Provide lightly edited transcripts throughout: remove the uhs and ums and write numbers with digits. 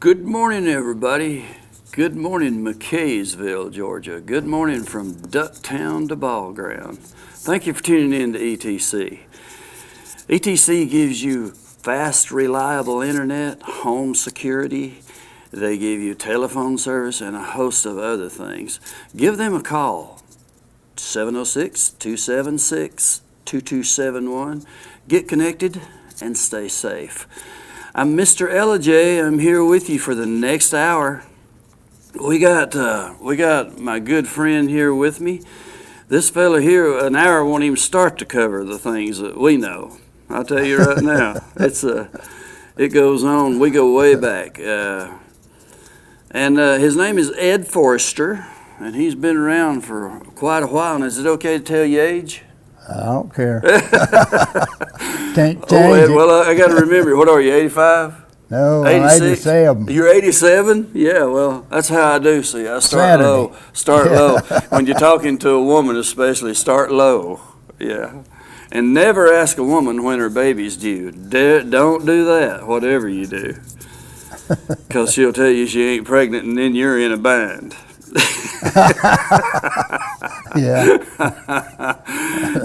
Good morning, everybody. Good morning, McKaysville, Georgia. Good morning from Ducktown to Ball Ground. Thank you for tuning in to ETC. ETC gives you fast, reliable internet, home security. They give you telephone service and a host of other things. Give them a call, 706-276-2271. Get connected and stay safe. I'm Mr. Ellijay. I'm here with you for the next hour. We got my good friend here with me. This fella here, an hour won't even start to cover the things that we know. I'll tell you right now, it goes on. We go way back, and his name is Ed Forrester, and he's been around for quite a while. And is it okay to tell your age? I don't care. Can't change Ed, it. well, I got to remember. What are you, 85? No, 86? 87. You're 87? Yeah, well, that's how I do. See, I start low. Start low. When you're talking to a woman especially, start low. Yeah. And never ask a woman when her baby's due. Don't do that, whatever you do. Because she'll tell you she ain't pregnant, and then you're in a bind. Yeah.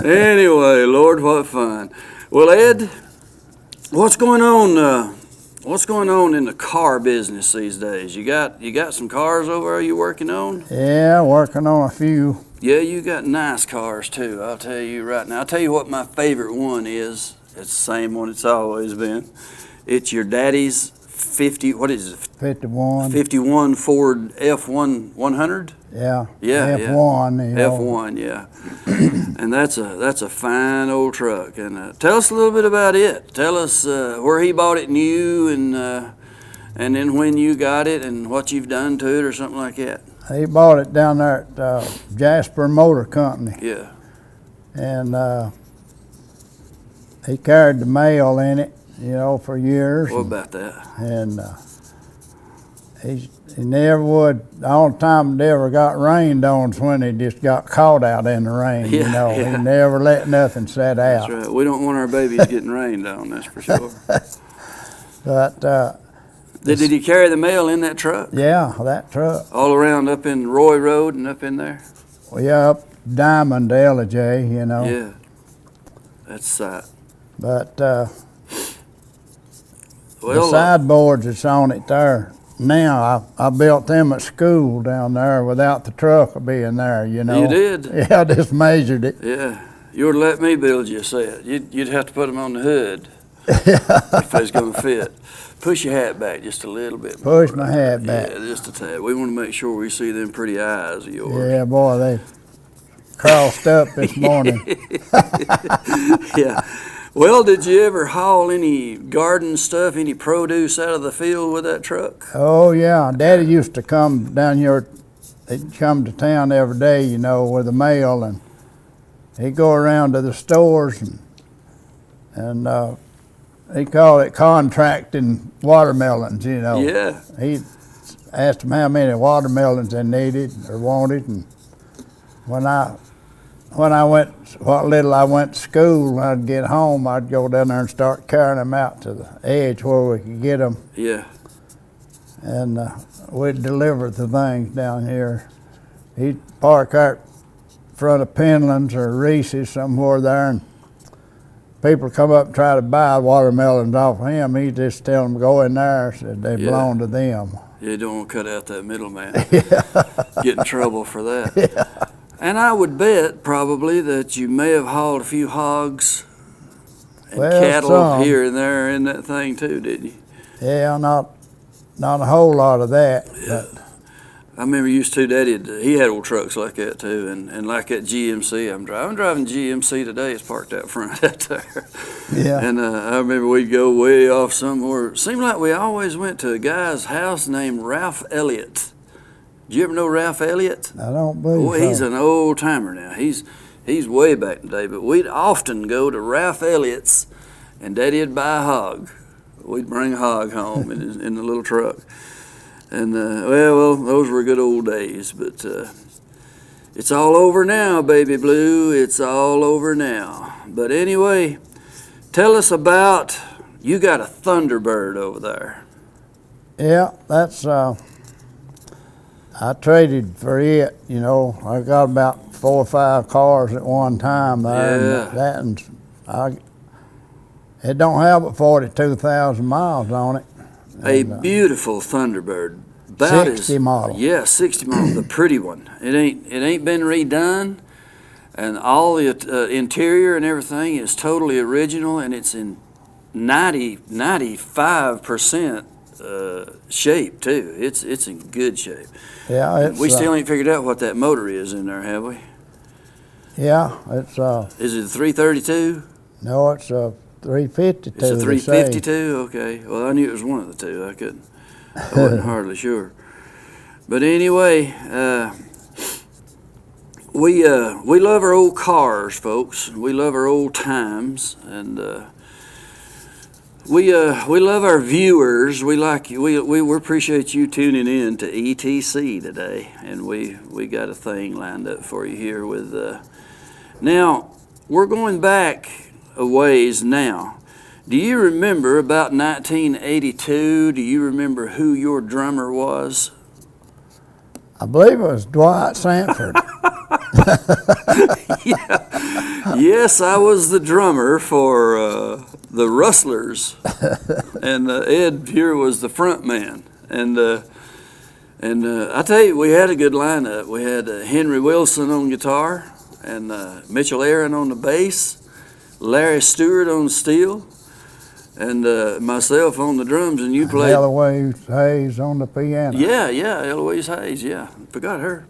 Anyway, Lord, what fun. Well, Ed, what's going on? What's going on in the car business these days? You got some cars over there you working on? Yeah, working on a few. Yeah, you got nice cars too. I'll tell you right now. I'll tell you what my favorite one is. It's the same one it's always been. It's your daddy's 51 Ford F1 100. Yeah. Yeah, F1. You know. F1, yeah. And that's a fine old truck. And tell us a little bit about it. Tell us where he bought it new, and then when you got it, and what you've done to it, or something like that. He bought it down there at Jasper Motor Company. Yeah. And he carried the mail in it, you know, for years. What about that? And he never would. The only time it ever got rained on was when he just got caught out in the rain. Yeah, you know, yeah. He never let nothing set out. That's right. We don't want our babies getting rained on, that's for sure. But Did he carry the mail in that truck? yeah, that truck. All around up in Roy Road and up in there? Well, yeah, up Diamond to LIJ, you know. Yeah. That's sight. But the Well, sideboards that's on it there now, I built them at school down there without the truck being there, you know. You did? Yeah, I just measured it. Yeah. You would let me build you a set. You'd have to put them on the hood if they's going to fit. Push your hat back just a little bit more. Push my hat back. Yeah, just a tad. We want to make sure we see them pretty eyes of yours. Yeah, boy, they crossed up this morning. Yeah. Well, did you ever haul any garden stuff, any produce out of the field with that truck? Oh, yeah. Daddy used to come down here. He'd come to town every day, you know, with the mail, and he'd go around to the stores, and he called it contracting watermelons, you know. Yeah. He asked them how many watermelons they needed or wanted, and when I went, what little I went to school, when I'd get home, I'd go down there and start carrying them out to the edge where we could get them. Yeah. And we'd deliver the things down here. He'd park out in front of Penland's or Reese's somewhere there, and people come up and try to buy watermelons off of him. He'd just tell them, go in there, said they belong to them. You don't want to cut out that middleman. Yeah. Get in trouble for that. Yeah. And I would bet probably that you may have hauled a few hogs and cattle some. here and there in that thing too, didn't you? Yeah, not a whole lot of that. Yeah. But I remember used to, Daddy, he had old trucks like that too, and like that GMC I'm driving GMC today. It's parked out front out there. yeah. And I remember we'd go way off somewhere. It seemed like we always went to a guy's house named Ralph Elliott. Did you ever know Ralph Elliott? I don't believe Boy, so. he's an old timer now. He's way back in the day, but we'd often go to Ralph Elliott's, and Daddy'd buy a hog. We'd bring a hog home in the little truck. And, well, those were good old days, but it's all over now, baby blue. It's all over now. But anyway, tell us about, you got a Thunderbird over there. Yeah, that's, I traded for it, you know. I got about 4 or 5 cars at one time there. Yeah. It don't have but 42,000 miles on it. A And, beautiful Thunderbird. 60 model. Yeah, 60 model, the pretty one. It ain't been redone, and all the interior and everything is totally original, and it's in 95% shape too. It's in good shape. Yeah, We still ain't figured out what that motor is in there, have we? Yeah, it's Is it a 332? no, it's a 352. It's a they 352. Okay. Well, I knew it was one of the two. I wasn't hardly sure. But anyway, we love our old cars, folks. We love our old times, and we love our viewers. We like you. We appreciate you tuning in to ETC today, and we got a thing lined up for you here with. Now we're going back a ways now. Do you remember about 1982? Do you remember who your drummer was? I believe it was Dwight Sanford. Yeah. Yes, I was the drummer for the Rustlers, and Ed here was the front man. And I tell you, we had a good lineup. We had Henry Wilson on guitar, and Mitchell Aaron on the bass, Larry Stewart on steel, and myself on the drums, and you played. Ellijay Hayes on the piano. Yeah, Eloise Hayes. Yeah, forgot her.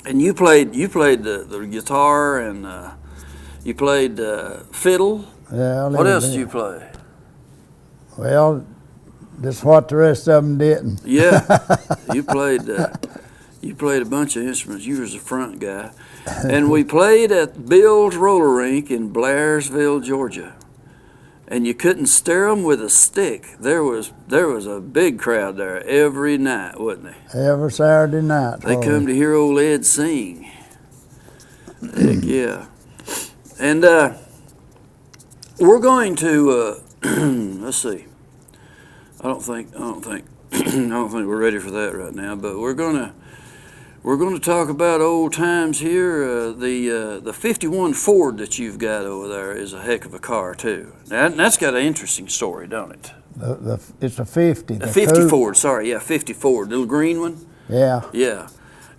And you played the guitar, and you played fiddle. Yeah. What else did you play? Well, just what the rest of them didn't. Yeah, you played a bunch of instruments. You was the front guy, and we played at Bill's Roller Rink in Blairsville, Georgia. And you couldn't stir them with a stick. There was a big crowd there every night, wasn't they? Every Saturday night. They come to hear old Ed sing. Heck yeah. And we're going to let's see. I don't think we're ready for that right now. But we're gonna talk about old times here. The 51 Ford that you've got over there is a heck of a car too. That's got an interesting story, don't it? It's a 50. A 50 Ford, sorry, yeah, 50 Ford, little green one. Yeah. Yeah.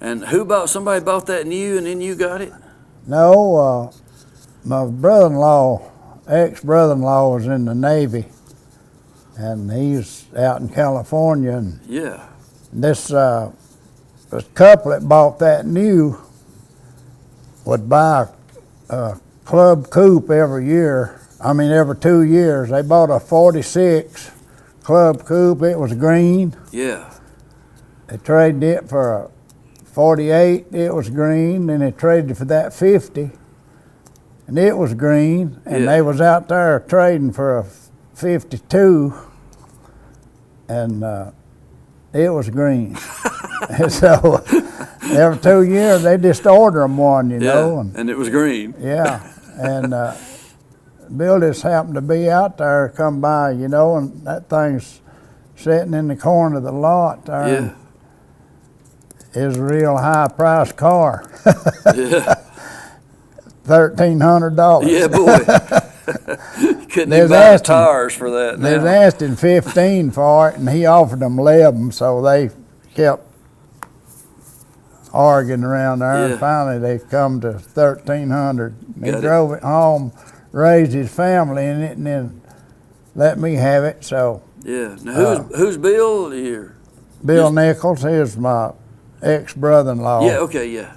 And somebody bought that new, and then you got it? No, my ex-brother-in-law was in the Navy, and he's out in California, and Yeah. this the couple that bought that new would buy a club coupe every 2 years. They bought a 46 club coupe. It was green. Yeah. They traded it for a 48. It was green. Then they traded for that 50, and it was green. And Yeah. they was out there trading for a 52, and it was green. And so every 2 years they just order them one, you know. And it was green. Yeah, and Bill just happened to be out there, come by, you know, and that thing's sitting in the corner of the lot there. Yeah. It's a real high-priced car. Yeah. $1,300. Yeah, boy. Couldn't even buy tires for that They was now. asking 15 for it, and he offered them 11, so they kept arguing around there, Yeah. and finally they come to 1,300. He Got it. drove it home, raised his family in it, and then let me have it. So Yeah. Now who's Bill here? Bill Just- Nichols, he's my ex-brother-in-law. Yeah. Okay. Yeah.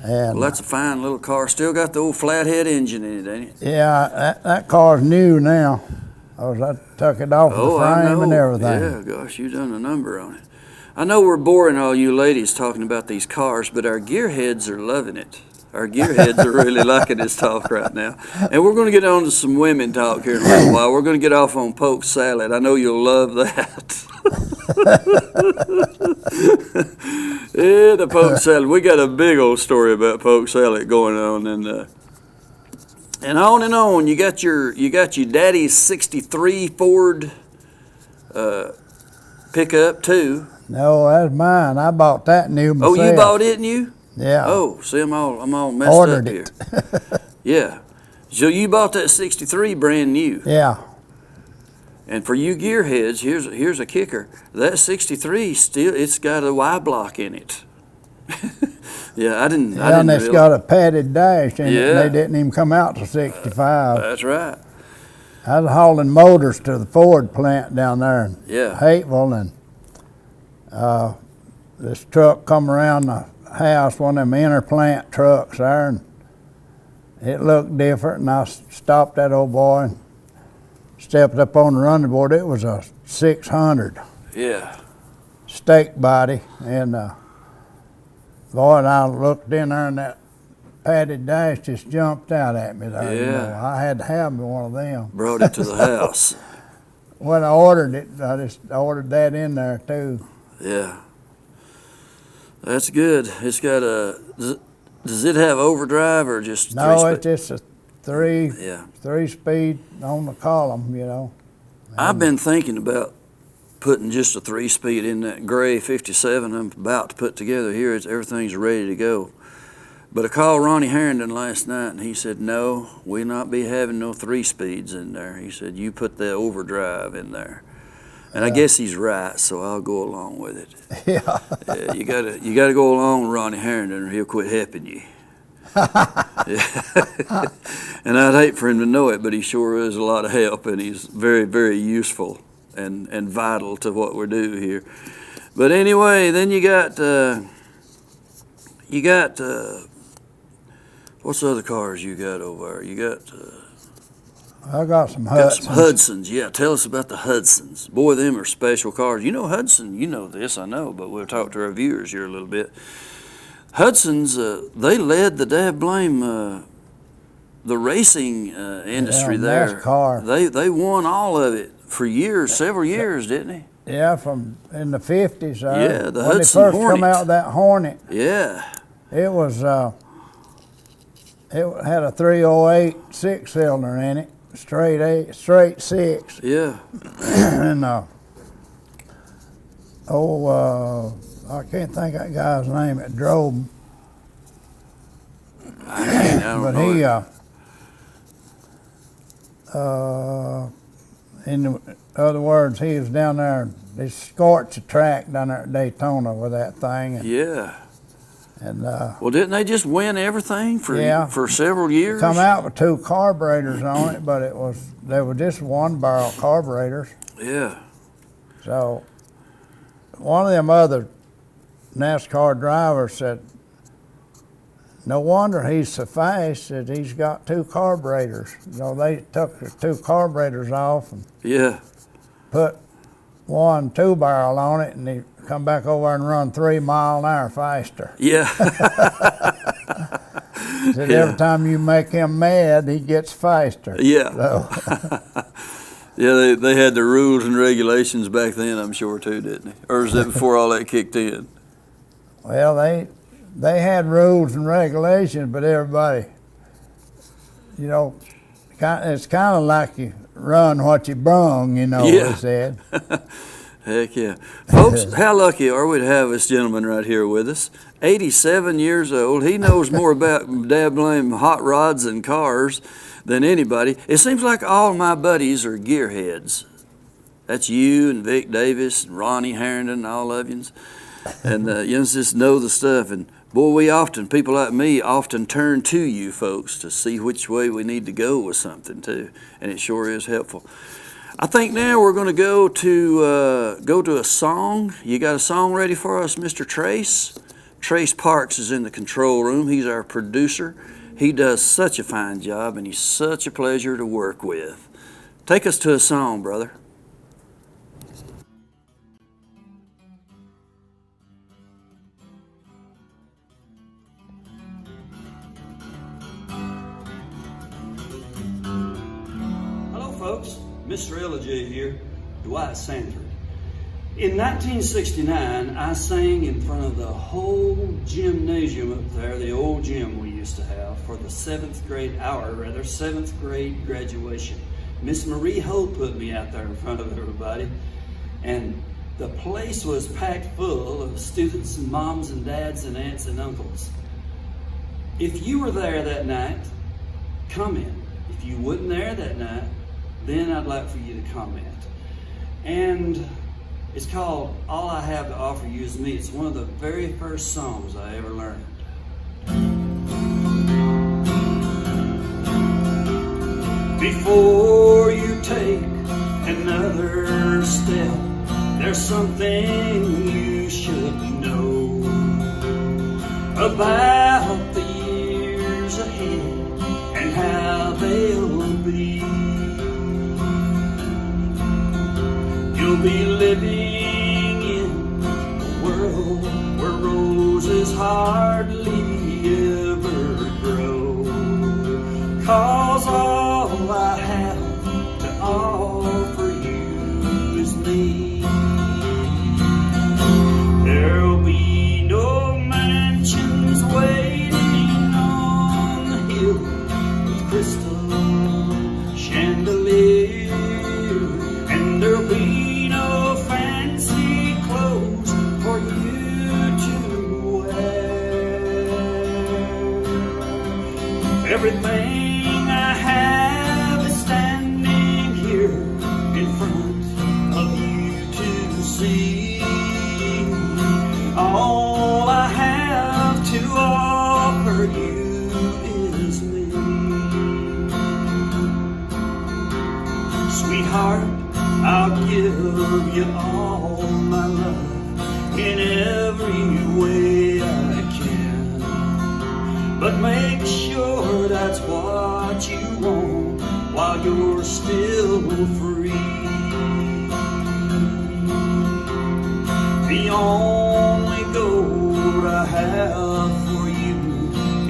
And Well, that's a fine little car. Still got the old flathead engine in it, ain't it? yeah, that car's new now. I took it off the I frame know. and everything. Yeah, gosh, you done a number on it. I know we're boring all you ladies talking about these cars, but our gearheads are loving it. Our gearheads are really liking this talk right now. And we're going to get on to some women talk here in a little while. We're going to get off on poke salad. I know you'll love that. Yeah, the poke salad. We got a big old story about poke salad going on, and on and on. You got your daddy's '63 Ford pickup too. No, that's mine. I bought that new myself. Oh, you bought it, new? Yeah. Oh, see, I'm all messed Ordered up it. here. Yeah. So you bought that 63 brand new. Yeah. And for you gearheads, here's a kicker. That 63 still, it's got a Y block in it. Yeah, I didn't And it's realize. got a padded dash in it. Yeah. And they didn't even come out to 65. That's right. I was hauling motors to the Ford plant down there in Yeah. Hateville, and this truck come around the house, one of them inner plant trucks there, and it looked different, and I stopped that old boy and stepped up on the running board. It was a 600 Yeah. stake body, and boy, and I looked in there, and that padded dash just jumped out at me there. You Yeah. know. I had to have me one of them. Brought it to the house. When I ordered it, I just ordered that in there too. Yeah. That's good. It's got does it have overdrive or just No, three it's just a three Yeah. speed on the column, you know. I've been thinking about putting just a 3-speed in that gray 57 I'm about to put together here. Everything's ready to go. But I called Ronnie Harrington last night, and he said, no, we'll not be having no 3-speeds in there. He said, you put the overdrive in there. And I guess he's right, so I'll go along with it. Yeah. Yeah, you gotta go along with Ronnie Harrington, or he'll quit helping you. Yeah. And I'd hate for him to know it, but he sure is a lot of help, and he's very, very useful and vital to what we do here. But anyway, then you got what's the other cars you got over there? You got I got some got Hudsons. some Hudsons. Yeah, tell us about the Hudsons. Boy, them are special cars. You know Hudson. You know this, I know, but we'll talk to our viewers here a little bit. Hudsons, they led the the racing industry there. NASCAR. They won all of it for years, several years, didn't they? Yeah, from in the 50s. Yeah, the when Hudson they first Hornet. come out with that Hornet, Yeah. it was it had a 308 6-cylinder in it, straight 6, Yeah. and I can't think of that guy's name that drove 'em. I don't But know. he, in other words, he was down there. They scorched the track down there at Daytona with that thing, Yeah. and Well, didn't they just win everything Yeah. for several years? come out with 2 carburetors on it, but they were just 1-barrel carburetors. Yeah. So one of them other NASCAR drivers said, no wonder he's so fast that he's got 2 carburetors. So they took the 2 carburetors off and Yeah. put 1 2-barrel on it, and he come back over and run 3 mile an hour faster. Yeah. Said Yeah. every time you make him mad, he gets faster. Yeah. So, Yeah, they had the rules and regulations back then, I'm sure, too, didn't they? Or was that before all that kicked in? well, they had rules and regulations, but everybody, you know, it's kind of like you run what you brung, you know, Yeah. they said. Heck yeah. Folks, how lucky are we to have this gentleman right here with us? 87 years old. He knows more about dabbling hot rods and cars than anybody. It seems like all my buddies are gearheads. That's you and Vic Davis and Ronnie Harrington and all of yous. And you just know the stuff. And boy, people like me often turn to you folks to see which way we need to go with something too. And it sure is helpful. I think now we're going to go to a song. You got a song ready for us, Mr. Trace? Trace Parks is in the control room. He's our producer. He does such a fine job, and he's such a pleasure to work with. Take us to a song, brother. Hello, folks. Mr. Ellijay here, Dwight Sanford. In 1969, I sang in front of the whole gymnasium up there, the old gym we used to have, for the 7th grade graduation. Miss Marie Ho put me out there in front of everybody. and the place was packed full of students and moms and dads and aunts and uncles. If you were there that night, comment. If you wasn't there that night, then I'd like for you to comment. And it's called All I Have to Offer You Is Me. It's one of the very first songs I ever learned. Before you take another step, there's something you should know about the years ahead and how they'll be. You'll be living in a world where roses hardly ever grow. 'Cause all I have to offer you is me. There'll be no mansions waiting on the hill with crystal chandelier, and there'll be no fancy clothes for you to wear. Everything I have is standing here in front of you to see. All I have to offer you is me. Sweetheart, I'll give you all my love in every way I can. But make sure that's what you want while you're still free. The only gold I have for you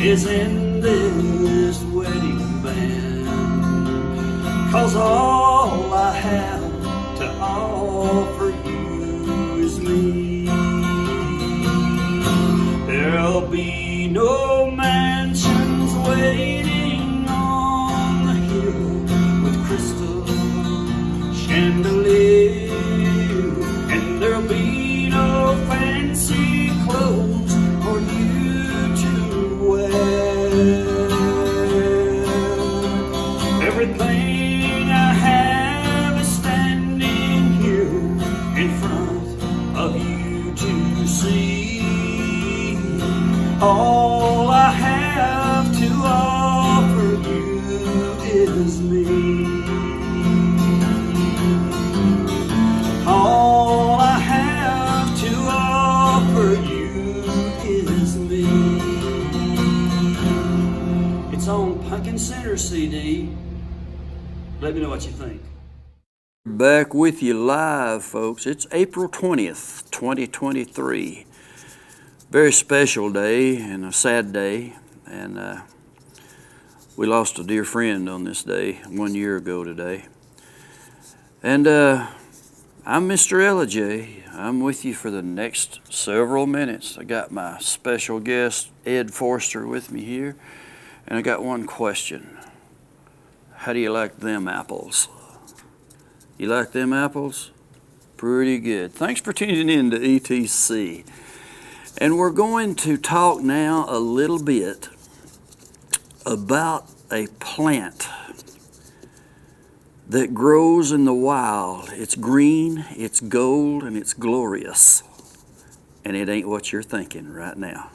is in this wedding band. 'Cause all I have to offer you is me. There'll be no mansions waiting on the hill with crystal chandelier, and there'll be no fancy clothes for you to wear. Everything I have is standing here in front of you to see. All I have to offer you is me. All I have to offer you is me. It's on Pumpkin Center CD. Let me know what you think. Back with you live, folks. It's April 20th, 2023. Very special day and a sad day. And we lost a dear friend on this day 1 year ago today. And I'm Mr. Ellijay. I'm with you for the next several minutes. I got my special guest, Ed Forrester, with me here. And I got one question. How do you like them apples? You like them apples? Pretty good. Thanks for tuning in to ETC. And we're going to talk now a little bit about a plant that grows in the wild. It's green, it's gold, and it's glorious. And it ain't what you're thinking right now.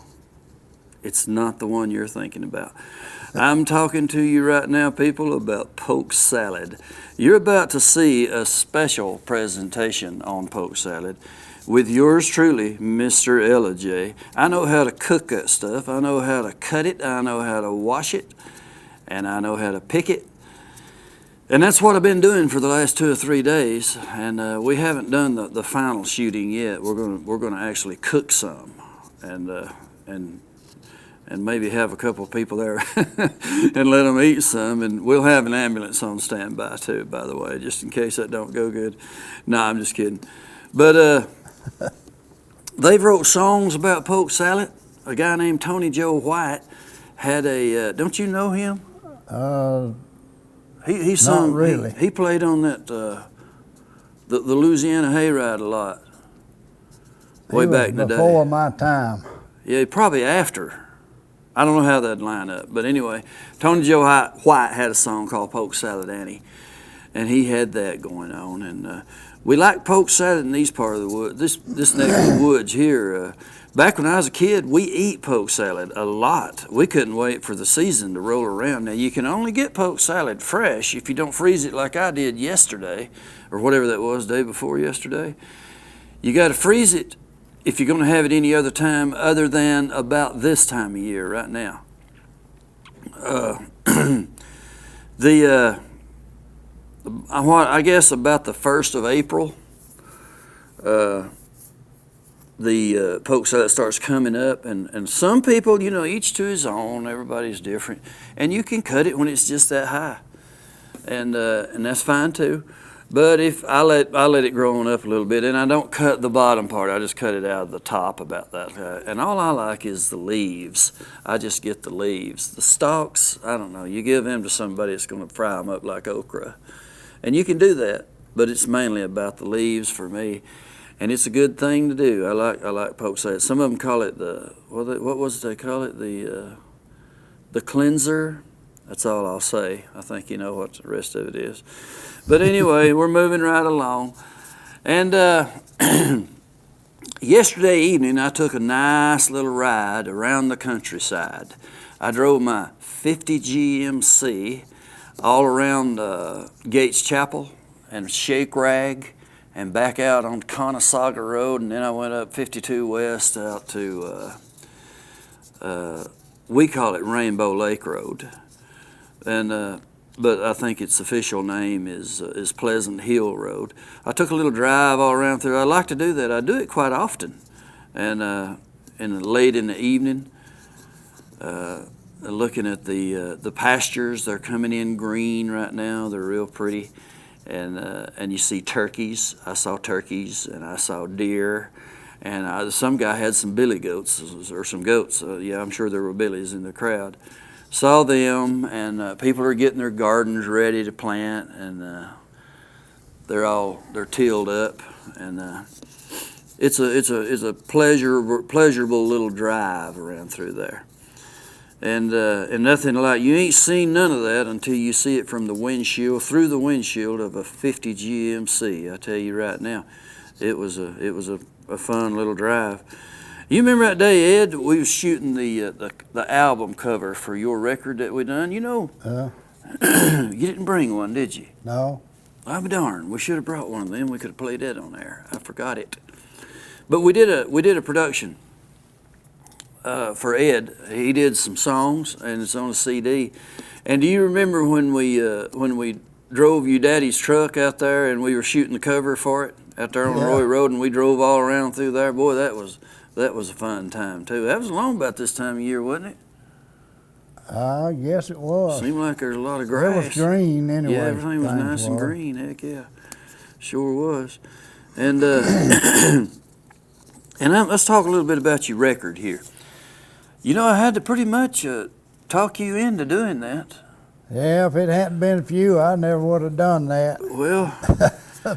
It's not the one you're thinking about. I'm talking to you right now, people, about poke salad. You're about to see a special presentation on poke salad with yours truly, Mr. Ellijay. I know how to cook that stuff. I know how to cut it. I know how to wash it. And I know how to pick it. And that's what I've been doing for the last 2 or 3 days. And we haven't done the final shooting yet. We're gonna actually cook some, and maybe have a couple of people there and let them eat some. And we'll have an ambulance on standby too, by the way, just in case that don't go good. No, I'm just kidding. But they've wrote songs about poke salad. A guy named Tony Joe White had a, don't you know him? He sung, not really. He played on that the Louisiana hayride a lot. Way He was back in the day. before my time. Yeah, probably after. I don't know how that'd line up. But anyway, Tony Joe White had a song called Poke Salad Annie, and he had that going on. And we like poke salad in these part of the wood, this neck of the woods here. Back when I was a kid, we eat poke salad a lot. We couldn't wait for the season to roll around. Now, you can only get poke salad fresh if you don't freeze it like I did yesterday, or whatever that was, day before yesterday. You got to freeze it if you're going to have it any other time other than about this time of year right now. I guess about the 1st of April, the poke salad starts coming up, and some people, each to his own. Everybody's different, and you can cut it when it's just that high, and that's fine too. But if I let it grow on up a little bit, and I don't cut the bottom part, I just cut it out of the top about that high. And all I like is the leaves. I just get the leaves. The stalks, I don't know. You give them to somebody that's going to fry them up like okra. And you can do that, but it's mainly about the leaves for me, and it's a good thing to do. I like poke salad. Some of them call it what was it they call it? The cleanser. That's all I'll say. I think you know what the rest of it is. But anyway, we're moving right along, and yesterday evening I took a nice little ride around the countryside. I drove my 50 GMC all around Gates Chapel and Shake Rag and back out on Conesaga Road, and then I went up 52 West out to, we call it Rainbow Lake Road, and but I think its official name is Pleasant Hill Road. I took a little drive all around through. I like to do that. I do it quite often, and late in the evening, looking at the pastures. They're coming in green right now. They're real pretty, and you see turkeys. I saw turkeys, and I saw deer, and some guy had some billy goats or some goats. Yeah, I'm sure there were billies in the crowd. Saw them, and people are getting their gardens ready to plant, and they're tilled up, and it's a pleasurable little drive around through there. And nothing like, you ain't seen none of that until you see it from the windshield, through the windshield of a 50 GMC. I tell you right now, it was a fun little drive. You remember that day, Ed, we was shooting the album cover for your record that we done? You didn't bring one, did you? No. I'll be darned. We should have brought one of them. We could have played that on there. I forgot it. But we did a production for Ed. He did some songs, and it's on a CD. And do you remember when we drove your daddy's truck out there, and we were shooting the cover for it out there on Roy Road, and we drove all around through there? Boy, that was a fun time too. That was along about this time of year, wasn't it? I guess it was. Seemed like there's a lot of grass. It was green anyway. Yeah, everything was nice and green. Heck yeah, sure was. And let's talk a little bit about your record here. I had to pretty much talk you into doing that. Yeah, if it hadn't been for you, I never would have done that. Well,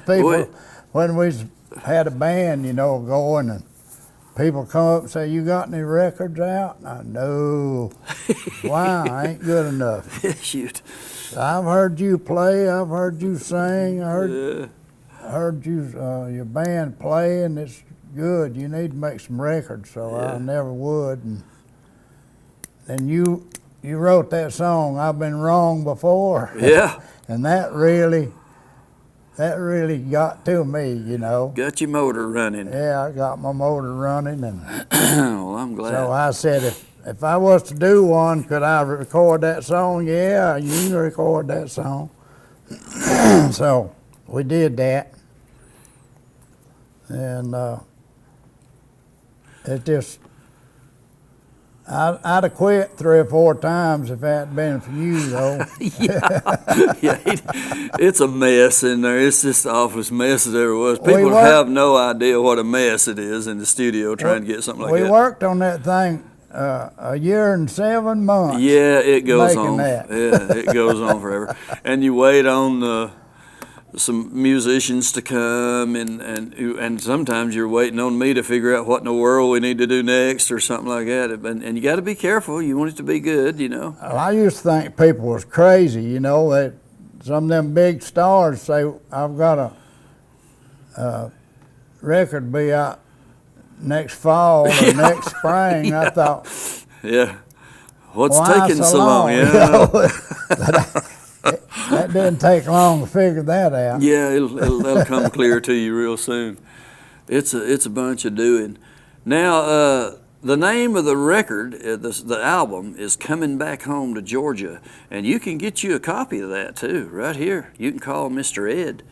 people, when we had a band, going, and people come up and say, "You got any records out?" And I no. Why? I ain't good enough. Shoot. I've heard you play. I've heard you sing. I heard you your band play, and it's good. You need to make some records. So I never would. And you wrote that song, "I've Been Wrong Before." Yeah. And that really got to me, Got your motor running. Yeah, I got my motor running, and well, I'm glad. so I said, if I was to do one, could I record that song? Yeah, you can record that song. So we did that, and it just, I'd have quit 3 or 4 times if it hadn't been for you, though. It's a mess in there. It's just the awfulest mess as ever was. People have no idea what a mess it is in the studio trying to get something like that. We worked on that thing a year and 7 months. Yeah, it goes on. That. Yeah, it goes on forever. And you wait on some musicians to come, and sometimes you're waiting on me to figure out what in the world we need to do next or something like that. And you got to be careful. You want it to be good, you know. Well, I used to think people was crazy, you know, that some of them big stars say, I've got a record be out next fall or next spring. Yeah. I thought, yeah, what's why taking so long? long? Yeah. You know? That didn't take long to figure that out. Yeah, that'll come clear to you real soon. It's a bunch of doing. Now, the name of the record, the album, is Coming Back Home to Georgia, and you can get you a copy of that too, right here. You can call Mr. Ed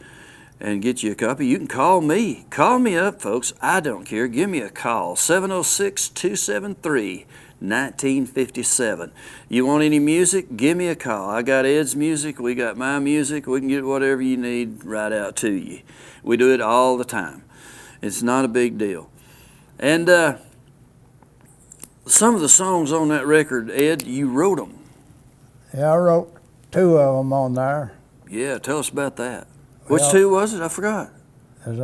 and get you a copy. You can call me. Call me up, folks. I don't care. Give me a call, 706-273-1957. You want any music? Give me a call. I got Ed's music. We got my music. We can get whatever you need right out to you. We do it all the time. It's not a big deal. And some of the songs on that record, Ed, you wrote them. Yeah, I wrote 2 of them on there. Yeah, tell us about that. Which Well, 2 was it? I forgot. There's,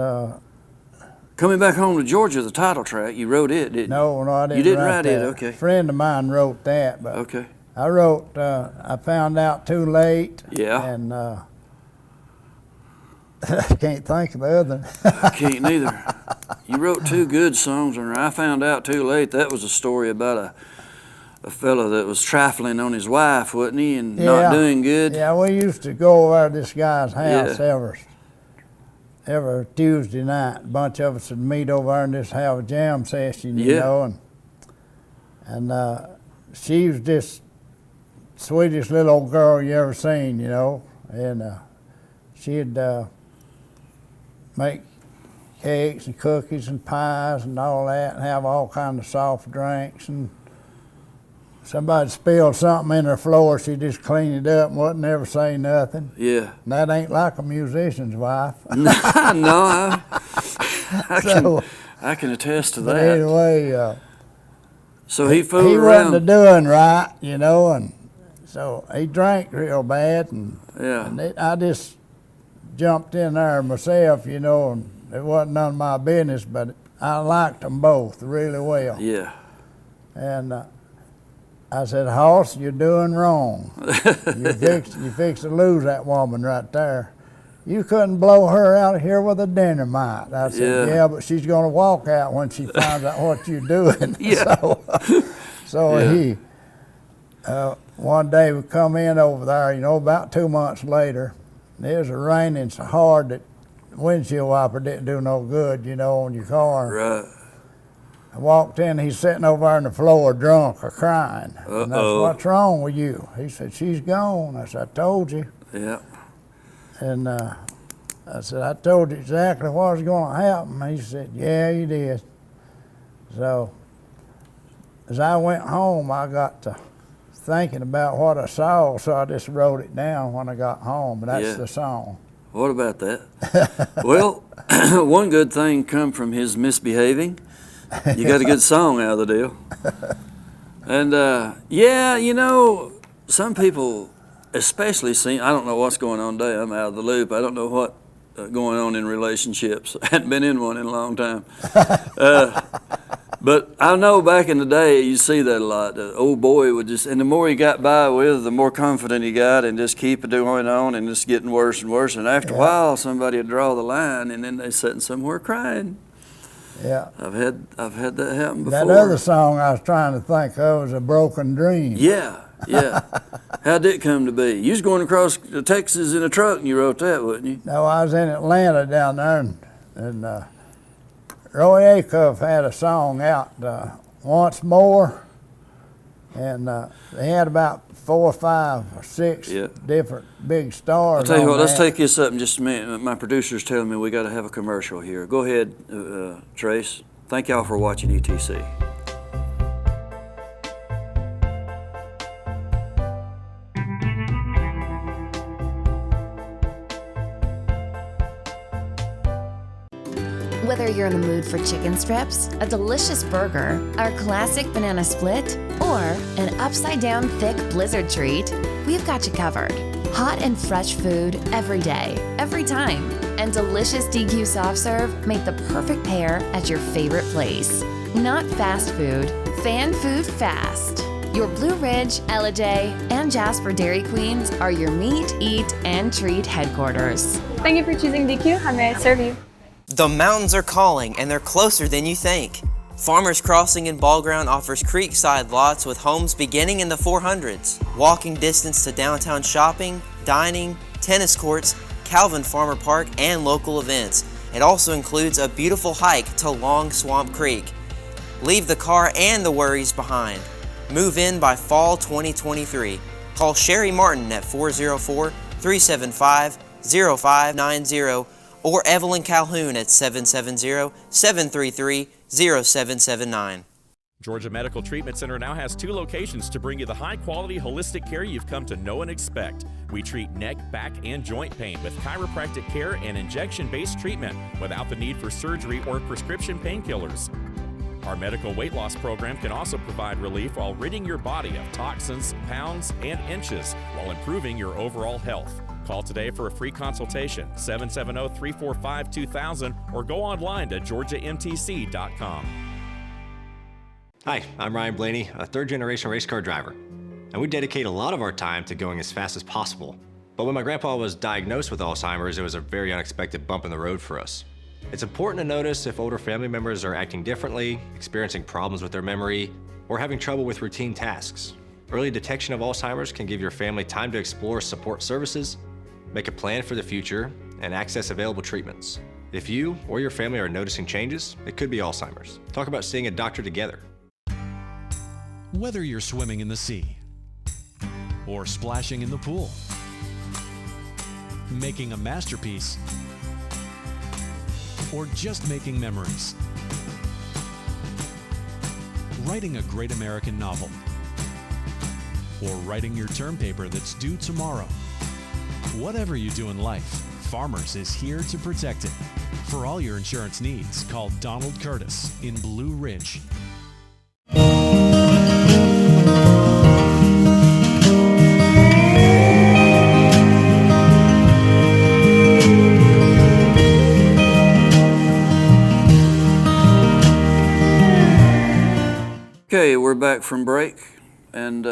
Coming Back Home to Georgia, the title track. You wrote it, didn't you? no, I didn't. You didn't write write that. it, okay. A friend of mine wrote that, but Okay. I wrote I Found Out Too Late. Yeah. And I can't think of the other. I can't neither. You wrote 2 good songs on there. I Found Out Too Late. That was a story about a fellow that was trifling on his wife, wasn't he, and not doing good. Yeah, we used to go over to this guy's house Yeah. every Tuesday night. A bunch of us would meet over there and just have a jam session, you Yeah. know. And she was just sweetest little old girl you ever seen, you know. And she'd make cakes and cookies and pies and all that, and have all kinds of soft drinks. And somebody spilled something in her floor, she just cleaned it up and wouldn't ever say nothing. Yeah. And that ain't like a musician's wife. No, I can attest to But that. anyway, So he he fooled wasn't around. doing right, you know, and so he drank real bad, and, Yeah. I just jumped in there myself, you know, and it wasn't none of my business, but I liked them both really well. Yeah. And I said, Hoss, you're doing wrong. You fix to lose that woman right there. You couldn't blow her out of here with a dynamite. I said, Yeah. yeah, but she's going to walk out when she finds out what you're doing. Yeah. So Yeah. he, one day we come in over there, you know, about 2 months later, and it was raining so hard that the windshield wiper didn't do no good, you know, on your car. Right. I walked in, he's sitting over there on the floor drunk or crying. And I said, what's wrong with you? He said, she's gone. I said, I told you. Yeah. And I said, I told you exactly what was going to happen. He said, yeah, you did. So as I went home, I got to thinking about what I saw, so I just wrote it down when I got home, and that's Yeah. the song. What about that? Well, one good thing come from his misbehaving. You got a good song out of the deal. And yeah, you know, some people, especially I don't know what's going on today. I'm out of the loop. I don't know what going on in relationships. I hadn't been in one in a long time. But I know back in the day, you see that a lot. The old boy would just, and the more he got by with, the more confident he got, and just keep it going on, and just getting worse and worse. And after a while, somebody would draw the line, and then they sitting somewhere crying. Yeah. I've had that happen before. That other song I was trying to think of was A Broken Dream. Yeah, yeah. How'd it come to be? You was going across Texas in a truck, and you wrote that, wasn't you? No, I was in Atlanta down there, and Roy Acuff had a song out, Once More, and they had about 4 or 5 or 6 different big stars. I'll tell you on what, let's that. take this up in just a minute. My producer's telling me we got to have a commercial here. Go ahead, Trace. Thank y'all for watching ETC. Whether you're in the mood for chicken strips, a delicious burger, our classic banana split, or an upside-down thick blizzard treat, we've got you covered. Hot and fresh food every day, every time. And delicious DQ soft serve make the perfect pair at your favorite place. Not fast food, fan food fast. Your Blue Ridge, Ellijay, and Jasper Dairy Queens are your meet, eat, and treat headquarters. Thank you for choosing DQ. How may I serve you? The mountains are calling, and they're closer than you think. Farmers Crossing in Ball Ground offers creekside lots with homes beginning in the 400s. Walking distance to downtown shopping, dining, tennis courts, Calvin Farmer Park, and local events. It also includes a beautiful hike to Long Swamp Creek. Leave the car and the worries behind. Move in by fall 2023. Call Sherry Martin at 404-375-0590 or Evelyn Calhoun at 770-733-0779. Georgia Medical Treatment Center now has 2 locations to bring you the high-quality holistic care you've come to know and expect. We treat neck, back, and joint pain with chiropractic care and injection-based treatment without the need for surgery or prescription painkillers. Our medical weight loss program can also provide relief while ridding your body of toxins, pounds, and inches while improving your overall health. Call today for a free consultation, 770-345-2000, or go online to georgiamtc.com. Hi, I'm Ryan Blaney, a third-generation race car driver, and we dedicate a lot of our time to going as fast as possible. But when my grandpa was diagnosed with Alzheimer's, it was a very unexpected bump in the road for us. It's important to notice if older family members are acting differently, experiencing problems with their memory, or having trouble with routine tasks. Early detection of Alzheimer's can give your family time to explore support services, make a plan for the future, and access available treatments. If you or your family are noticing changes, it could be Alzheimer's. Talk about seeing a doctor together. Whether you're swimming in the sea or splashing in the pool, making a masterpiece, or just making memories, writing a great American novel, or writing your term paper that's due tomorrow. Whatever you do in life, Farmers is here to protect it. For all your insurance needs, call Donald Curtis in Blue Ridge. Okay, we're back from break, and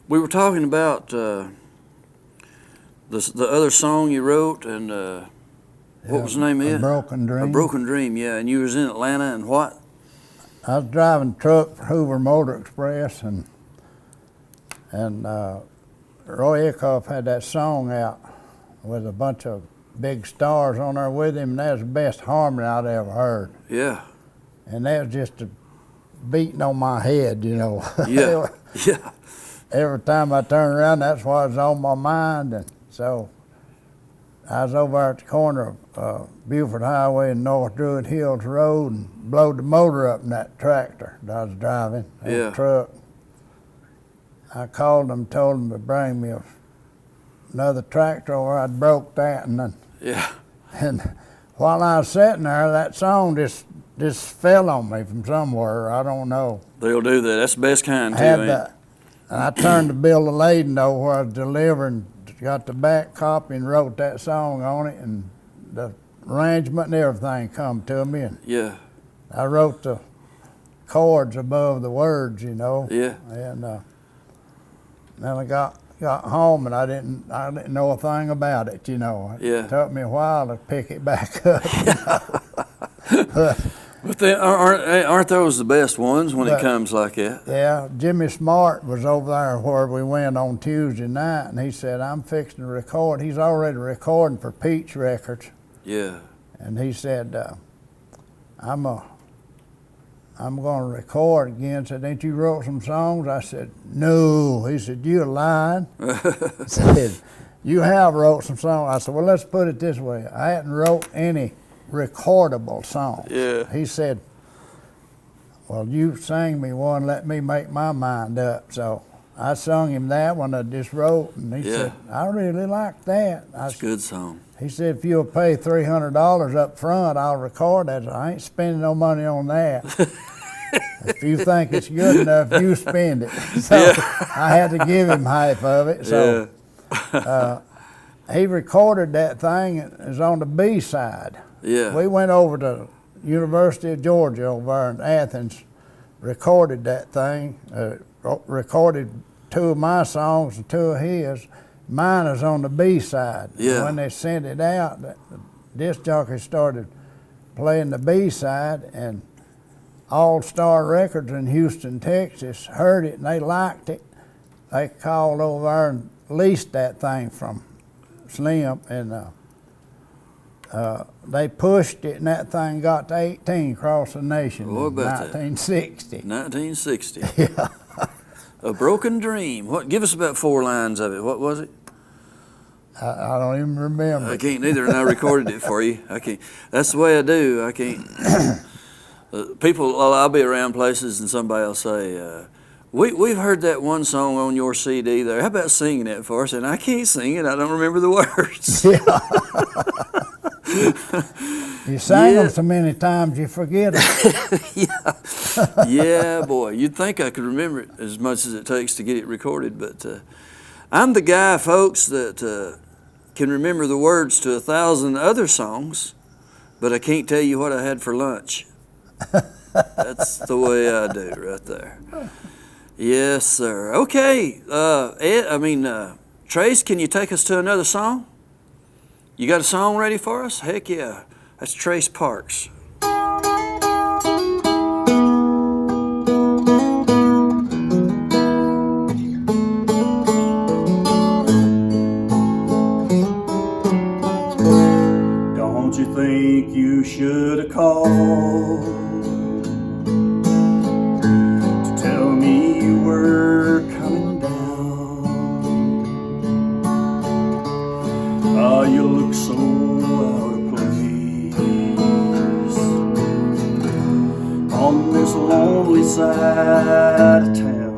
we were talking about the other song you wrote, and what was the name of it? A Broken Dream. A Broken Dream, yeah. And you was in Atlanta, and what? I was driving truck for Hoover Motor Express, and Roy Eckhoff had that song out with a bunch of big stars on there with him, and that was the best harmony I'd ever heard. Yeah. And that was just a beating on my head, you know. Yeah, yeah. Every time I turned around, that's what was on my mind. And so I was over at the corner of Buford Highway and North Druid Hills Road and blowed the motor up in that tractor that I was driving, Yeah. the truck. I called them, told them to bring me another tractor, or I'd broke that. Yeah. And while I was sitting there, that song just fell on me from somewhere. I don't know. They'll do that. That's the best kind, too, And I turned the bill of lading over where I was delivering, got the back copy and wrote that song on it, and the arrangement and everything come to me. And Yeah. I wrote the chords above the words, you know. Yeah. And then I got home, and I didn't know a thing about it, you know. Yeah. It took me a while to pick it back up. You know? But they aren't those the best ones when it comes like that? Yeah, Jimmy Smart was over there where we went on Tuesday night, and he said, I'm fixing to record. He's already recording for Peach Records. Yeah. And he said, I'm going to record again. Said, ain't you wrote some songs? I said, no. He said, you lying? He said, you have wrote some songs. I said, well, let's put it this way. I hadn't wrote any recordable songs. Yeah. He said, well, you sang me one, let me make my mind up. So I sung him that one I just wrote, and he said, I really like that. It's a good song. He said, if you'll pay $300 up front, I'll record that. I ain't spending no money on that. If you think it's good enough, you spend it. So I had to give him half of it. So He recorded that thing. It was on the B side. Yeah. We went over to University of Georgia over there in Athens, recorded that thing, recorded 2 of my songs and 2 of his. Mine is on the B side. Yeah. When they sent it out, the disc jockey started playing the B side, and All Star Records in Houston, Texas heard it and they liked it. They called over there and leased that thing from Slim, and they pushed it, and that thing got to 18 across the nation in 1960. 1960. Yeah. A Broken Dream. What? Give us about 4 lines of it. What was it? I don't even remember. I can't neither, and I recorded it for you. I can't. That's the way I do. I can't. People, I'll be around places and somebody will say, we've heard that one song on your CD there. How about singing it for us? And I can't sing it. I don't remember the words. You sang them so many times you forget it. Yeah, boy. You'd think I could remember it as much as it takes to get it recorded, but I'm the guy, folks, that can remember the words to 1,000 other songs, but I can't tell you what I had for lunch. That's the way I do right there. Yes, sir. Okay, Trace, can you take us to another song? You got a song ready for us? Heck yeah. That's Trace Parks. Don't you think you should have called to tell me you were coming down? Ah, you look so out of place on this lonely side of town.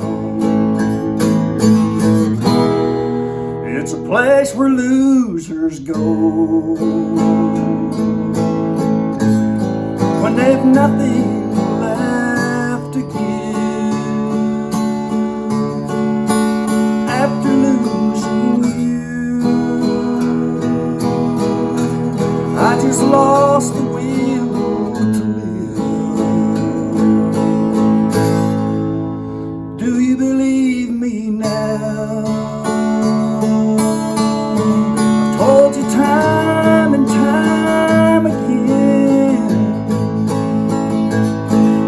It's a place where losers go when they've nothing left to give after losing you. I just lost the will to live. Do you believe me now? I've told you time and time again,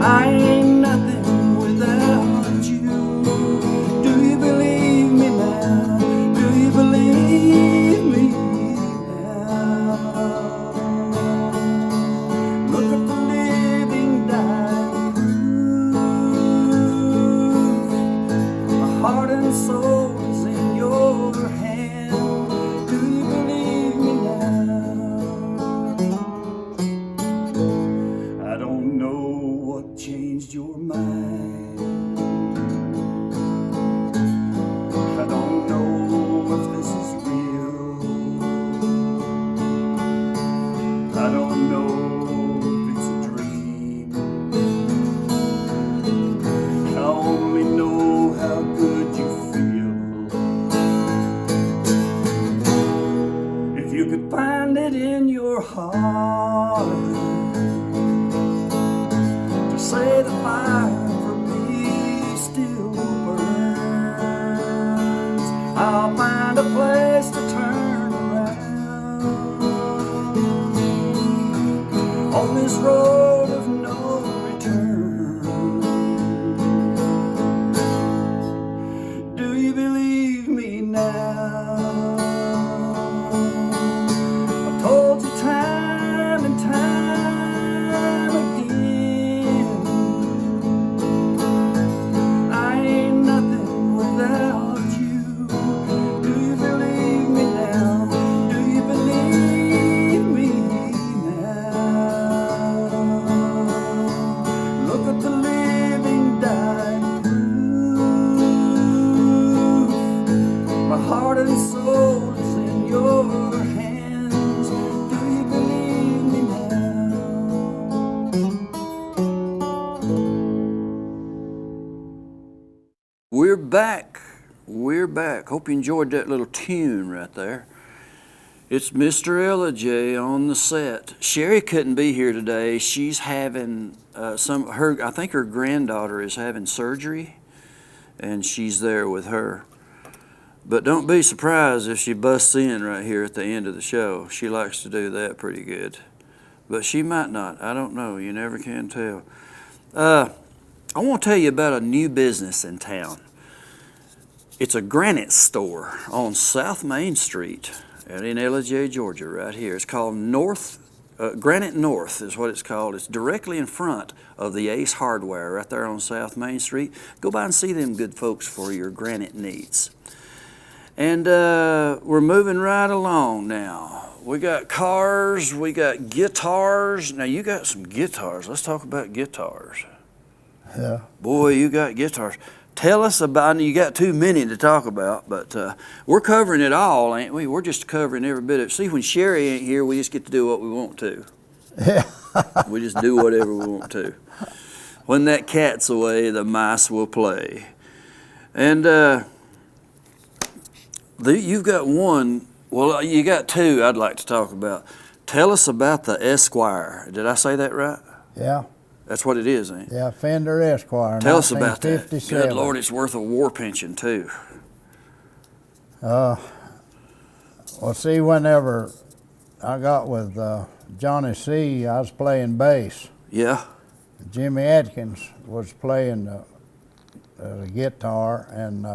I ain't nothing without you. Do you believe me now? Do you believe me now? Look at the living dying proof. My heart and soul is in your hand. Do you believe me now? I don't know what changed your mind. I don't know if this is real. I don't know if it's a dream. I only know how good you feel. If you could find it in your heart to say the fire for me still burns, I'll find a place to turn around on this road of no return. Do you believe me now? I've told you time and time again, I ain't nothing without you. Do you believe me now? Do you believe me now? Look at the living dying proof. My heart and soul is in your hands. Do you believe me now? We're back We're back. Hope you enjoyed that little tune right there. It's Mr. Ellijay on the set. Sherry couldn't be here today. She's having I think her granddaughter is having surgery, and she's there with her. But don't be surprised if she busts in right here at the end of the show. She likes to do that pretty good. But she might not. I don't know. You never can tell. I want to tell you about a new business in town. It's a granite store on South Main Street out in Ellijay, Georgia, right here. It's called Granite North is what it's called. It's directly in front of the Ace Hardware right there on South Main Street. Go by and see them good folks for your granite needs. And we're moving right along now. We got cars, we got guitars. Now you got some guitars. Let's talk about guitars. Yeah. Boy, you got guitars. Tell us about, you got too many to talk about, but we're covering it all, ain't we? We're just covering every bit of it. See, when Sherry ain't here, we just get to do what we want to. Yeah. We just do whatever we want to. When that cat's away, the mice will play. And you've got one, well, you got two I'd like to talk about. Tell us about the Esquire. Did I say that right? Yeah. That's what it is, ain't it? Yeah, Fender Esquire. Tell us about that. 1957. Good Lord, it's worth a war pension, too. Well, see, whenever I got with Johnny C., I was playing bass. Yeah. Jimmy Atkins was playing the guitar, and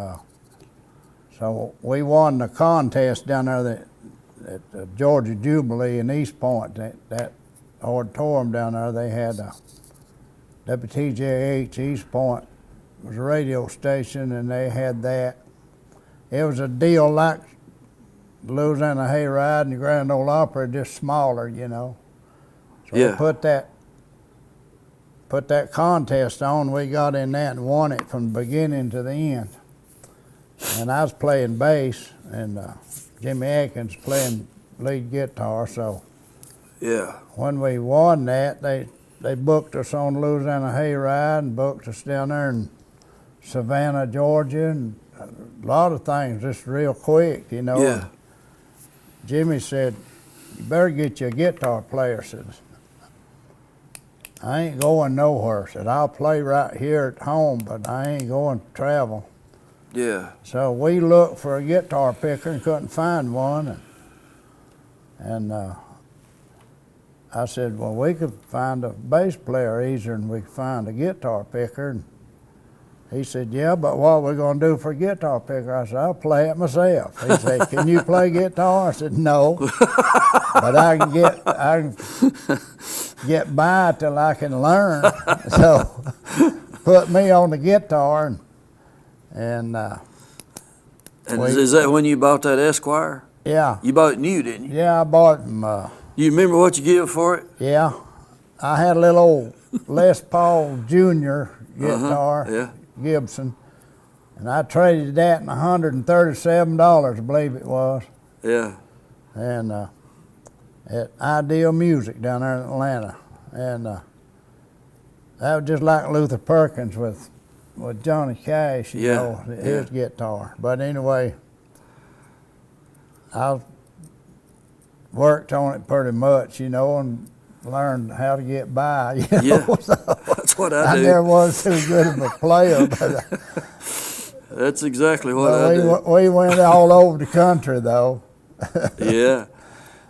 so we won the contest down there at the Georgia Jubilee in East Point. That auditorium down there, they had a WTJH East Point was a radio station, and they had that. It was a deal like the Louisiana Hayride and the Grand Ole Opry, just smaller, you know. So Yeah. we put that contest on. We got in that and won it from the beginning to the end. And I was playing bass, and Jimmy Atkins playing lead guitar. So Yeah. when we won that, they booked us on Louisiana Hayride and booked us down there in Savannah, Georgia, and a lot of things just real quick, you know. Yeah. Jimmy said, "You better get you a guitar player." Said, "I ain't going nowhere." Said, "I'll play right here at home, but I ain't going to travel." Yeah. So we looked for a guitar picker and couldn't find one, and I said, "Well, we could find a bass player easier than we could find a guitar picker." And he said, "Yeah, but what we gonna do for a guitar picker?" I said, "I'll play it myself." He said, "Can you play guitar?" I said, "No, but I can get by till I can learn." So put me on the guitar, and Is that when you bought that Esquire? yeah, You bought it new, didn't you? yeah, I bought him. You remember what you give for it? Yeah, I had a little old Les Paul Jr. guitar, Yeah. Gibson, and I traded that in $137, I believe it was, Yeah. and at Ideal Music down there in Atlanta, and that was just like Luther Perkins with Johnny Cash, you Yeah, know, his guitar. But anyway, I worked on it pretty much, you know, and learned how to get by. You know? Yeah. So That's what I do. never was too good of a player, but That's exactly what I do. we went all over the country, though. Yeah.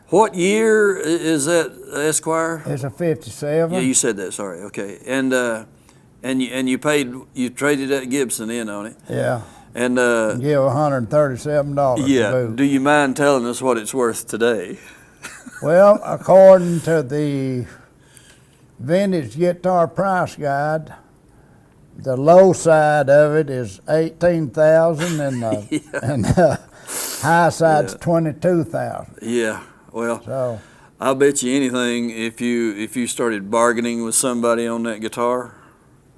What year is that Esquire? It's a 57. Yeah, you said that. Sorry. Okay. And you traded that Gibson in on it. Yeah. And Give $137 yeah. to boot. Do you mind telling us what it's worth today? Well, according to the Vintage Guitar Price Guide, the low side of it is $18,000, and the high side's $22,000. Yeah. Well, So I'll bet you anything if you started bargaining with somebody on that guitar,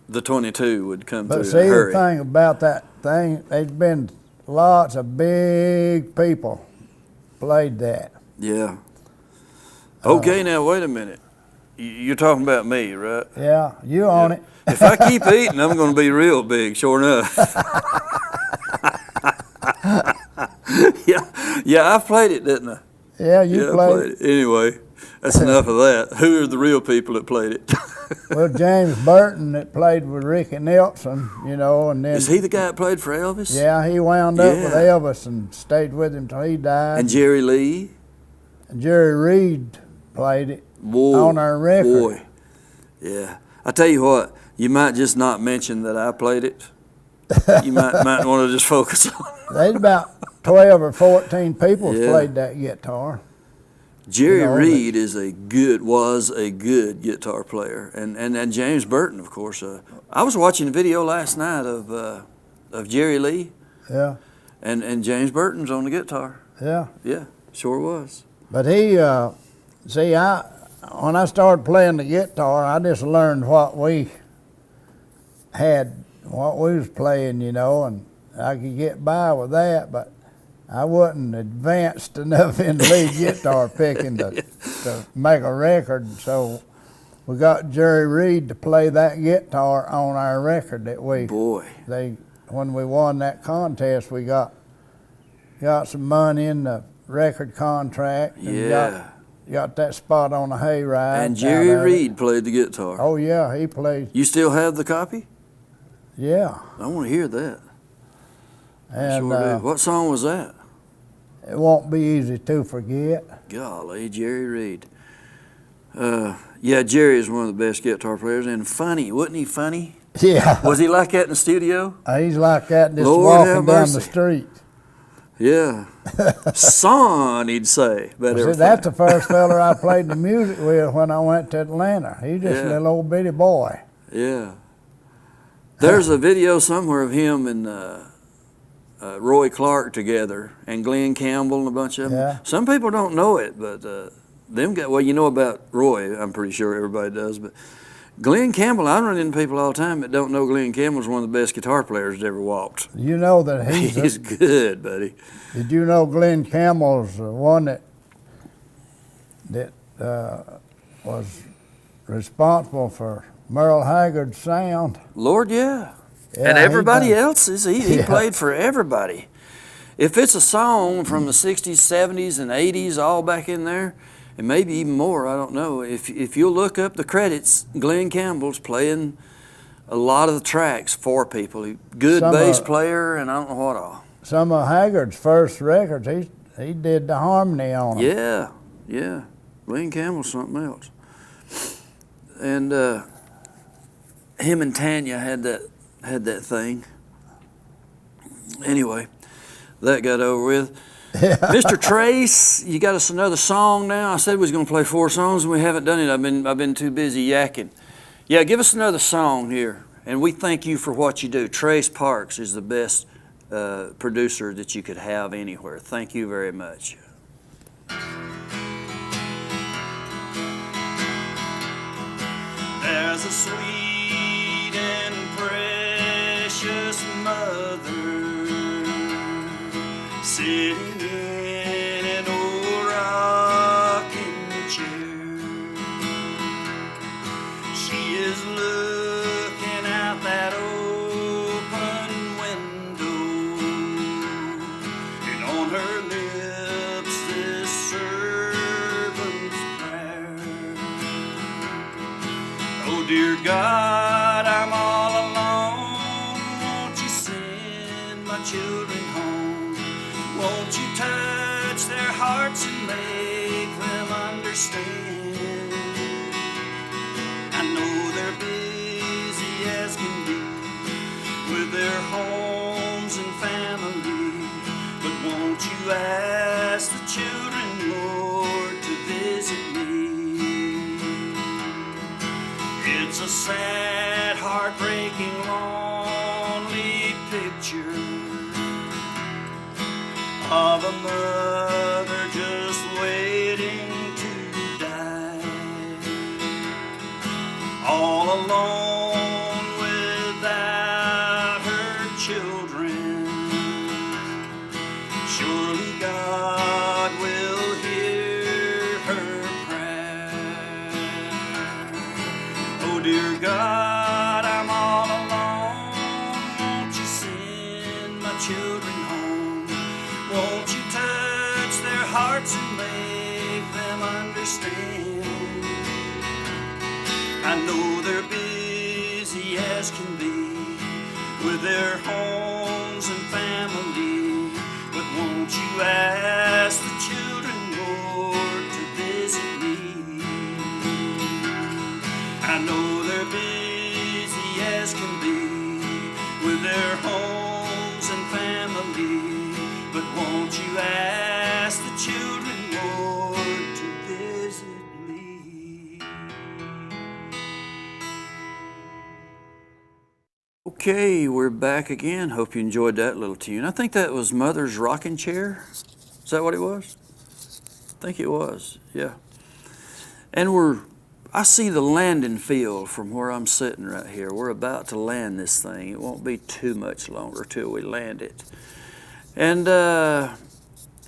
the 22 would come But through see, in a hurry. the thing about that thing, there's been lots of big people played that. Yeah. Okay, now wait a minute. You're talking about me, right? Yeah, you own it. If I keep eating, I'm going to be real big, sure enough. Yeah, I played it, didn't I? Yeah, you Yeah, I played. it. Anyway, that's enough of that. Who are the real people that played it? Well, James Burton that played with Ricky Nelson, you know, and then Is he the guy that played for Elvis? yeah, he wound up with Yeah. Elvis and stayed with him till he died. And Jerry Lee? And Jerry Reed played it Boy, on our record. Boy, yeah. I tell you what, you might just not mention that I played it. You might want to just focus on it. There's about 12 or 14 people Yeah. played that guitar. Jerry You know, Reed was a good guitar player, and James Burton, of course. I was watching a video last night of Jerry Lee, Yeah, and James Burton's on the guitar. yeah. Yeah, sure was. But he, see, when I started playing the guitar, I just learned what we had, what we was playing, you know, and I could get by with that, but I wasn't advanced enough in lead guitar picking to make a record, so we got Jerry Reed to play that guitar on our record that Boy, when we won that contest, we got some money in the record contract and yeah. got that spot on the hayride. And Jerry out of it. Reed played the guitar. Oh yeah, he played. You still have the copy? Yeah, I want to hear that. I and sure do. What song was that? it won't be easy to forget. Golly, Jerry Reed. Yeah, Jerry is one of the best guitar players, and funny, wasn't he funny? Yeah, Was he like that in the studio? he's like that just Lord walking have down the mercy. street. Yeah. Son, he'd say. About See, everything. that's the first feller I played the music with when I went to Atlanta. He's just a Yeah. little old bitty boy. Yeah. There's a video somewhere of him and Roy Clark together, and Glenn Campbell and a bunch of them. Yeah. Some people don't know it, but well, you know about Roy. I'm pretty sure everybody does. But Glenn Campbell, I run into people all the time that don't know Glenn Campbell's one of the best guitar players that ever walked. You know that He's good, buddy. Did you know Glenn Campbell's the one that was responsible for Merle Haggard's sound? Lord, yeah. Yeah, And he everybody done- else's. He Yeah. played for everybody. If it's a song from the 60s, 70s, and 80s, all back in there, and maybe even more, I don't know. If you'll look up the credits, Glenn Campbell's playing a lot of the tracks for people. Good Some bass of- player and I don't know what all. Some of Haggard's first records, he did the harmony on them. Yeah, yeah. Glenn Campbell's something else. And him and Tanya had that thing. Anyway, that got over with. Mr. Trace, you got us another song now. I said we was going to play 4 songs, and we haven't done it. I've been too busy yakking. Yeah, give us another song here, and we thank you for what you do. Trace Parks is the best producer that you could have anywhere. Thank you very much. There's a sweet and precious mother sitting in an old rocking chair. She is looking out that open window, and on her lips this servant's prayer. Oh dear God, I'm all alone. Won't you send my children home? Won't you touch their hearts and make them understand? I know they're busy as can be with their homes and family, but won't you ask the children, Lord, to visit me? It's a sad, heartbreaking, lonely picture of a mother just waiting to die, all alone without her children. Surely God will hear her prayer. Oh dear God, I'm all alone. Won't you send my children home? Won't you touch hearts and make them understand. I know they're busy as can be with their homes and family, but won't you ask the children, Lord, to visit me? I know they're busy as can be with their homes and family, but won't you ask the children, Lord, to visit me? Okay, we're back again. Hope you enjoyed that little tune. I think that was Mother's Rocking Chair. Is that what it was? I think it was, yeah. And I see the landing field from where I'm sitting right here. We're about to land this thing. It won't be too much longer till we land it. And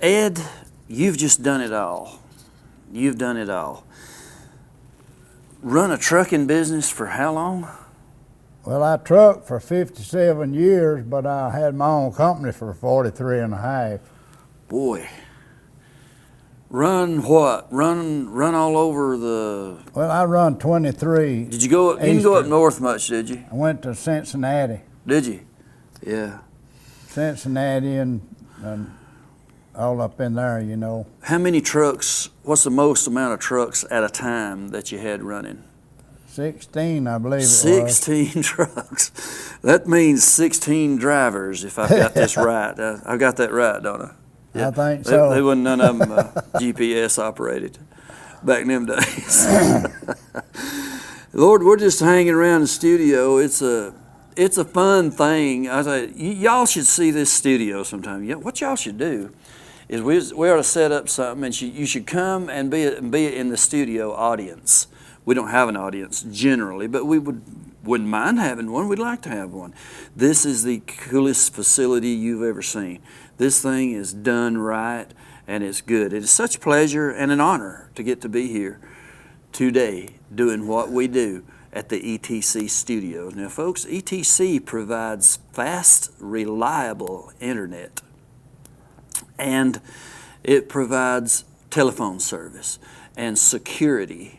Ed, you've just done it all. You've done it all. Run a trucking business for how long? Well, I trucked for 57 years, but I had my own company for 43 and a half. Boy. Run what? Run all over the... Well, I run 23. Did you go? You didn't go up north much, did you? I went to Cincinnati. Did you? Yeah. Cincinnati and all up in there, you know. How many trucks, what's the most amount of trucks at a time that you had running? 16, I believe it was. 16 trucks. That means 16 drivers, if I've got this right. I've got that right, don't I? Yeah. I think so. They wasn't none of them GPS operated back in them days. Lord, we're just hanging around the studio. It's a fun thing. I say, y'all should see this studio sometime. What y'all should do is we ought to set up something, and you should come and be in the studio audience. We don't have an audience generally, but we wouldn't mind having one. We'd like to have one. This is the coolest facility you've ever seen. This thing is done right, and it's good. It is such a pleasure and an honor to get to be here today doing what we do at the ETC studios. Now, folks, ETC provides fast, reliable internet, and it provides telephone service and security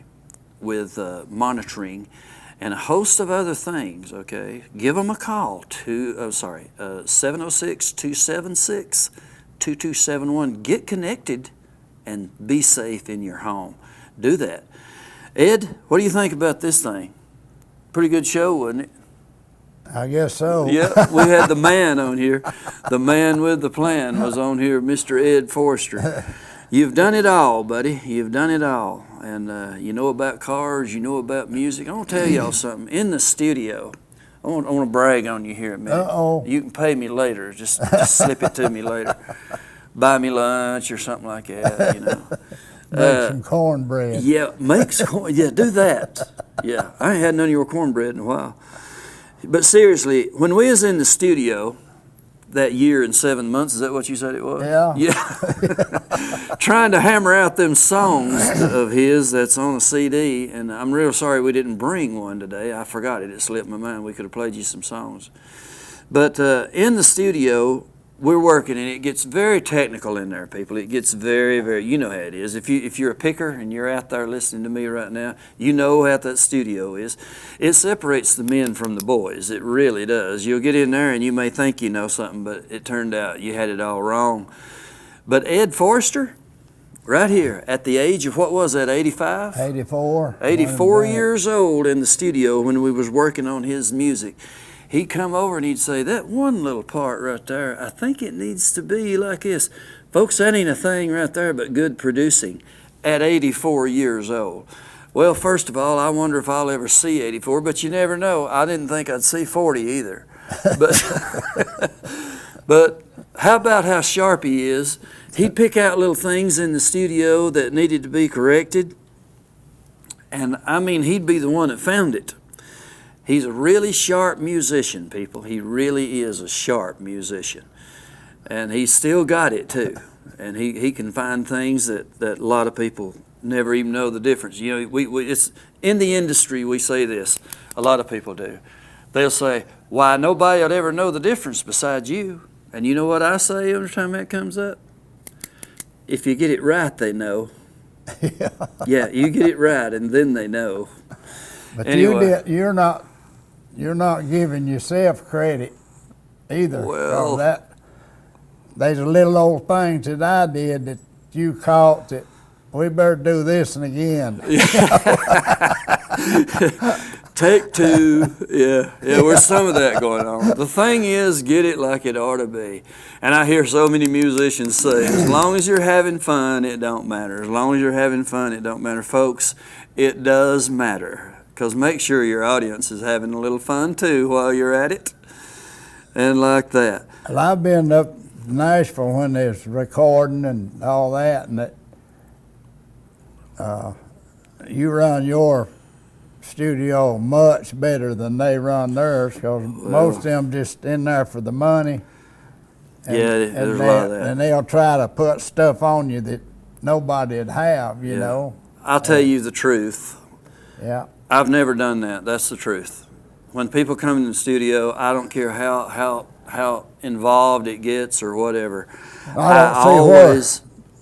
with monitoring and a host of other things, okay? Give them a call, 706-276-2271. Get connected and be safe in your home. Do that. Ed, what do you think about this thing? Pretty good show, wasn't it? I guess so. Yeah, we had the man on here. The man with the plan was on here, Mr. Ed Forrester. You've done it all, buddy. You've done it all. And you know about cars, you know about music. I want to tell y'all something. In the studio, I want to brag on you here a minute. Uh-oh. You can pay me later. Just slip it to me later. Buy me lunch or something like that, you know. Make some cornbread. Yeah, yeah, do that. Yeah, I ain't had none of your cornbread in a while. But seriously, when we was in the studio that year and 7 months, is that what you said it was? Yeah. Yeah. Trying to hammer out them songs of his that's on a CD, and I'm real sorry we didn't bring one today. I forgot it. It slipped my mind. We could have played you some songs. But in the studio, we're working, and it gets very technical in there, people. It gets very, very, you know how it is. If you're a picker and you're out there listening to me right now, you know how that studio is. It separates the men from the boys. It really does. You'll get in there and you may think you know something, but it turned out you had it all wrong. But Ed Forrester, right here, at the age of, what was that, 85? 84. 84 years old in the studio when we was working on his music. He'd come over and he'd say, that one little part right there, I think it needs to be like this. Folks, that ain't a thing right there but good producing at 84 years old. Well, first of all, I wonder if I'll ever see 84, but you never know. I didn't think I'd see 40 either. But how about how sharp he is? He'd pick out little things in the studio that needed to be corrected. And I mean, he'd be the one that found it. He's a really sharp musician, people. He really is a sharp musician. And he's still got it, too. And he can find things that a lot of people never even know the difference. You know, it's in the industry, we say this. A lot of people do. They'll say, why, nobody will ever know the difference besides you. And you know what I say every time that comes up? if you get it right, they know. Yeah, you get it right, and then they know. But Anyway. you're not giving yourself credit either. 'Cause Well- there's a little old things that I did that you caught that we better do this and again. Take two. Yeah, there's some of that going on. The thing is, get it like it ought to be. And I hear so many musicians say, as long as you're having fun, it don't matter. As long as you're having fun, it don't matter. Folks, it does matter. Because make sure your audience is having a little fun too while you're at it. And like that. Well, I've been up to Nashville when there's recording and all that, and that you run your studio much better than they run theirs, because most of them just in there for the money. Yeah, there's a lot of that. And they'll try to put stuff on you that nobody'd have, you Yeah. know. I'll tell you the truth. Yeah. I've never done that. That's the truth. When people come in the studio, I don't care how involved it gets or whatever.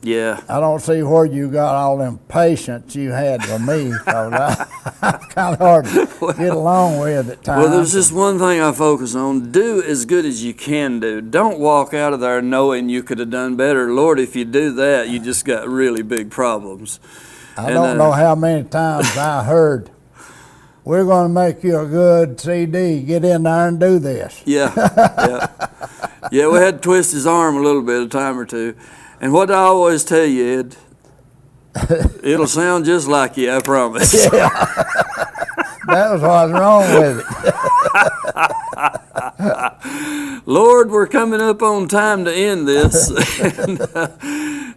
Yeah. I don't see where you got all them patience you had with me, because I'm kind of hard to get along with at times. Well, there's just one thing I focus on. Do as good as you can do. Don't walk out of there knowing you could have done better. Lord, if you do that, you just got really big problems. I don't know how many times I heard, we're going to make you a good CD. Get in there and do this. Yeah. Yeah, we had to twist his arm a little bit, a time or two. And what I always tell you, Ed, it'll sound just like you, I promise. Yeah. That was what's wrong with it. Lord, we're coming up on time to end this. And,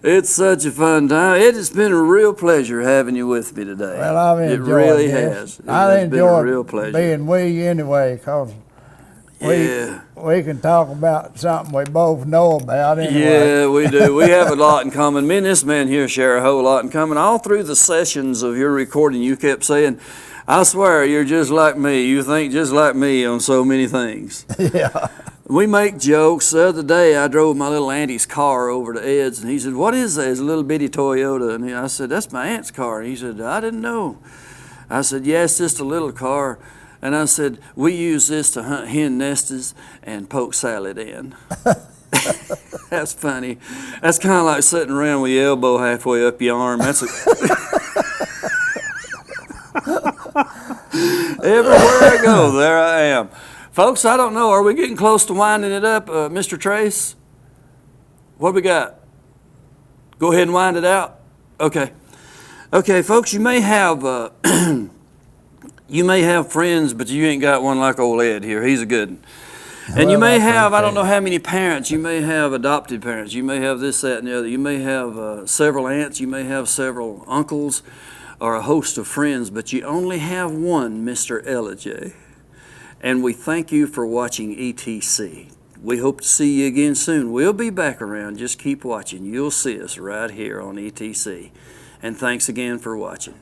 it's such a fun time. It has been a real pleasure having you with me today. Well, I've enjoyed it. Really this. has. It I has been a real enjoyed pleasure. being with you anyway, because we can talk about something we both know about anyway. Yeah, we do. We have a lot in common. Me and this man here share a whole lot in common. All through the sessions of your recording, you kept saying, I swear, you're just like me. You think just like me on so many things. Yeah. We make jokes. The other day, I drove my little auntie's car over to Ed's, and he said, what is that? It's a little bitty Toyota. And I said, that's my aunt's car. And he said, I didn't know. I said, yeah, it's just a little car. And I said, we use this to hunt hen nesters and poke salad in. That's funny. That's kind of like sitting around with your elbow halfway up your arm. That's everywhere I go, there I am. Folks, I don't know. Are we getting close to winding it up? Mr. Trace, what we got? Go ahead and wind it out. Okay. Okay, folks, you may have friends, but you ain't got one like old Ed here. He's a good one. And you may have, I don't know how many parents. You may have adopted parents. You may have this, that, and the other. You may have several aunts. You may have several uncles or a host of friends, but you only have one, Mr. Ellijay. And we thank you for watching ETC. We hope to see you again soon. We'll be back around. Just keep watching. You'll see us right here on ETC. And thanks again for watching.